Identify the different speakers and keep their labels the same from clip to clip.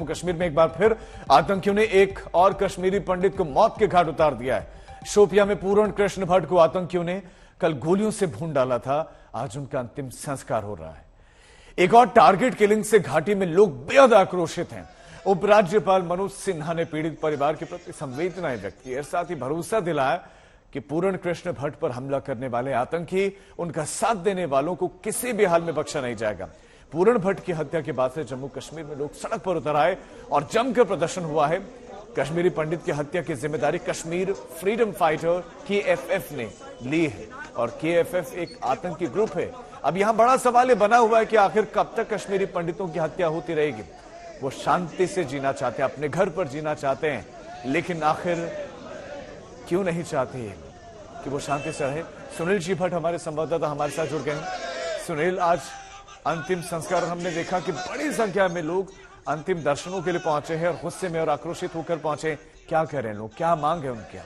Speaker 1: जम्मू कश्मीर में एक बार फिर आतंकियों ने एक और कश्मीरी पंडित को मौत के घाट उतार दिया है। शोपियां में पूर्ण कृष्ण भट्ट को आतंकियों ने कल गोलियों से भून डाला था। आज उनका अंतिम संस्कार हो रहा है। एक और टारगेट किलिंग से घाटी में लोग बेहद आक्रोशित हैं। उपराज्यपाल मनोज सिन्हा ने पीड़ित परिवार के प्रति संवेदनाएं व्यक्त की और साथ ही भरोसा दिलाया कि पूर्ण कृष्ण भट्ट पर हमला करने वाले आतंकी, उनका साथ देने वालों को किसी भी हाल में बख्शा नहीं जाएगा। पूर्ण भट्ट की हत्या के बाद से जम्मू कश्मीर में लोग सड़क पर उतर आए और जमकर प्रदर्शन हुआ है। कश्मीरी पंडित की हत्या की जिम्मेदारी कश्मीर फ्रीडम फाइटर KFF ने ली है और KFF एक आतंकी ग्रुप है। अब यहां बड़ा सवाल ये बना हुआ है कि आखिर कब तक कश्मीरी पंडितों की हत्या होती रहेगी। वो शांति से जीना चाहते हैं, अपने घर पर जीना चाहते हैं, लेकिन आखिर क्यों नहीं चाहते कि वो शांति से रहे। सुनील जी भट्ट हमारे संवाददाता हमारे साथ जुड़ गए हैं। सुनील, आज अंतिम संस्कार हमने देखा कि बड़ी संख्या में लोग अंतिम दर्शनों के लिए पहुंचे हैं और गुस्से में और आक्रोशित होकर पहुंचे। क्या कह रहे हैं लोग, क्या मांग है उनकी?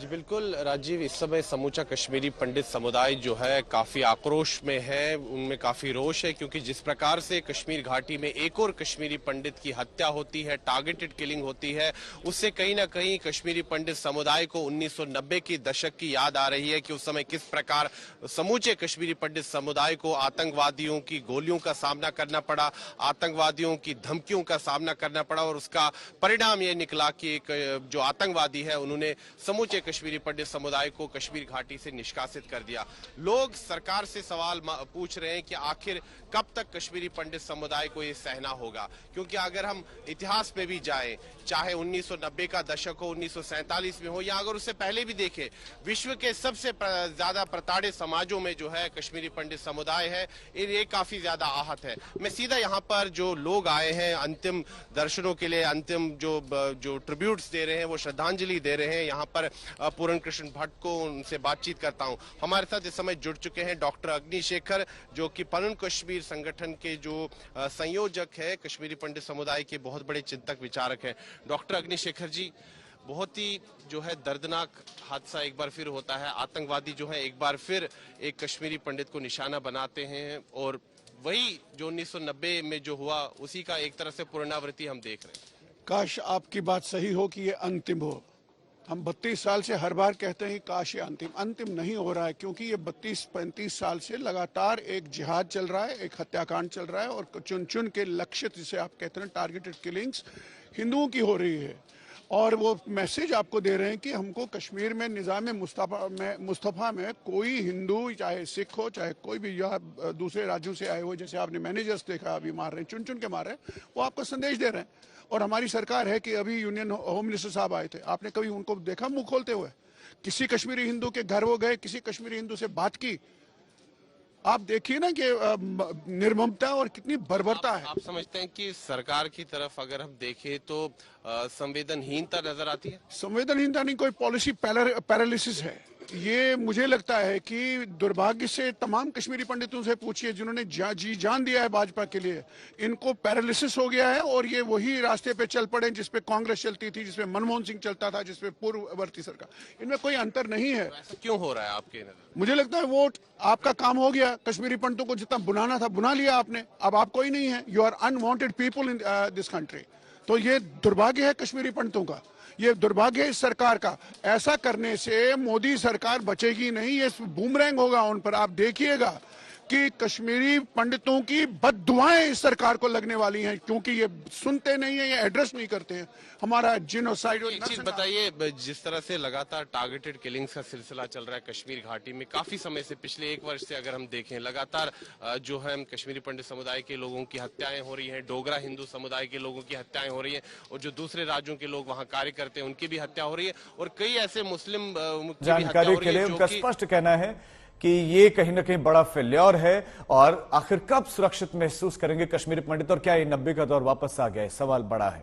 Speaker 2: जी बिल्कुल राजीव, इस समय समूचा कश्मीरी पंडित समुदाय जो है काफी आक्रोश में है, उनमें काफी रोष है, क्योंकि जिस प्रकार से कश्मीर घाटी में एक और कश्मीरी पंडित की हत्या होती है, टारगेटेड किलिंग होती है, उससे कहीं ना कहीं कश्मीरी पंडित समुदाय को 1990 की दशक की याद आ रही है कि उस समय किस प्रकार समूचे कश्मीरी पंडित समुदाय को आतंकवादियों की गोलियों का सामना करना पड़ा, आतंकवादियों की धमकियों का सामना करना पड़ा और उसका परिणाम यह निकला कि एक जो आतंकवादी है उन्होंने समूचे कश्मीरी पंडित समुदाय को कश्मीर घाटी से निष्कासित कर दिया। लोग सरकार से सवाल पूछ रहे हैं कि आखिर कब तक कश्मीरी पंडित समुदाय को ये सहना होगा, क्योंकि अगर हम इतिहास में भी जाएं, चाहे 1990 का दशक हो, 1947 में हो या अगर उससे पहले भी देखें, विश्व के सबसे ज्यादा प्रताड़ित समाजों में जो है कश्मीरी पंडित समुदाय है, ये काफी ज्यादा आहत है। मैं सीधा यहाँ पर जो लोग आए हैं अंतिम दर्शनों के लिए, अंतिम जो ट्रिब्यूट्स दे रहे हैं, वो श्रद्धांजलि दे रहे हैं, यहाँ पर पूर्ण कृष्ण भट्ट को, उनसे बातचीत करता हूं। हमारे साथ इस समय जुड़ चुके हैं डॉक्टर अग्निशेखर, जो कि पूर्ण कश्मीर संगठन के जो संयोजक है, कश्मीरी पंडित समुदाय के बहुत बड़े चिंतक विचारक हैं। डॉक्टर अग्निशेखर जी, बहुत ही जो है दर्दनाक हादसा एक बार फिर होता है। आतंकवादी जो है एक बार फिर एक कश्मीरी पंडित को निशाना बनाते हैं और वही जो 1990 में जो हुआ उसी का एक तरह से पुनरावृत्ति हम देख रहे हैं।
Speaker 3: काश आपकी बात सही हो कि ये अंतिम हो। हम 32 साल से हर बार कहते हैं काश ये अंतिम नहीं हो रहा है, क्योंकि ये 32-35 साल से लगातार एक जिहाद चल रहा है, एक हत्याकांड चल रहा है और चुन चुन के लक्ष्य, जिसे आप कहते हैं टारगेटेड किलिंग्स, हिंदुओं की हो रही है। और वो मैसेज आपको दे रहे हैं कि हमको कश्मीर में निज़ाम मुस्तफ़ा में कोई हिंदू, चाहे सिख हो, चाहे कोई भी या दूसरे राज्यों से आए हो, जैसे आपने मैनेजर्स देखा अभी मार रहे हैं, चुन चुन के मार रहे हैं, वो आपको संदेश दे रहे हैं। और हमारी सरकार है कि अभी यूनियन होम मिनिस्टर साहब आए थे, आपने कभी उनको देखा मुंह खोलते हुए? किसी कश्मीरी हिंदू के घर वो गए, किसी कश्मीरी हिंदू से बात की? आप देखिए ना कि निर्ममता और कितनी बर्बरता है।
Speaker 2: आप समझते हैं कि सरकार की तरफ अगर हम देखें तो संवेदनहीनता नजर आती है?
Speaker 3: संवेदनहीनता नहीं, कोई पॉलिसी पैरालिसिस है। ये मुझे लगता है कि दुर्भाग्य से तमाम कश्मीरी पंडितों से पूछिए जिन्होंने जी जान दिया है भाजपा के लिए, इनको पैरालिसिस हो गया है और ये वही रास्ते पे चल पड़े जिसपे कांग्रेस चलती थी, जिसपे मनमोहन सिंह चलता था, जिसपे पूर्ववर्ती सरकार। इनमें कोई अंतर नहीं है।
Speaker 2: ऐसा क्यों हो रहा है आपके नजर?
Speaker 3: मुझे लगता है वोट आपका काम हो गया। कश्मीरी पंडितों को जितना बुलाना था बुला लिया आपने, अब आप कोई नहीं है। You are unwanted people in this country. तो ये दुर्भाग्य है कश्मीरी पंडितों का, ये दुर्भाग्य है इस सरकार का। ऐसा करने से मोदी सरकार बचेगी नहीं, ये बूमरैंग होगा उन पर। आप देखिएगा कि कश्मीरी पंडितों की बद्दुआएं इस सरकार को लगने वाली हैं, क्योंकि ये सुनते नहीं है, ये एड्रेस नहीं करते हैं हमारा जिनोसाइड।
Speaker 2: एक चीज बताइए, जिस तरह से लगातार टारगेटेड किलिंग्स का सिलसिला चल रहा है कश्मीर घाटी में काफी समय से, पिछले 1 वर्ष से अगर हम देखें, लगातार जो है कश्मीरी पंडित समुदाय के लोगों की हत्याएं हो रही हैं, डोगरा हिंदू समुदाय के लोगों की हत्याएं हो रही है और जो दूसरे राज्यों के लोग वहां कार्य करते हैं उनकी भी हत्या हो रही है और कई ऐसे मुस्लिम
Speaker 1: जानकारी के लिए उनका स्पष्ट कहना है कि ये कहीं ना कहीं बड़ा फेल्योर है और आखिर कब सुरक्षित महसूस करेंगे कश्मीरी पंडित और क्या ये 90 का दौर वापस आ गया है, सवाल बड़ा है।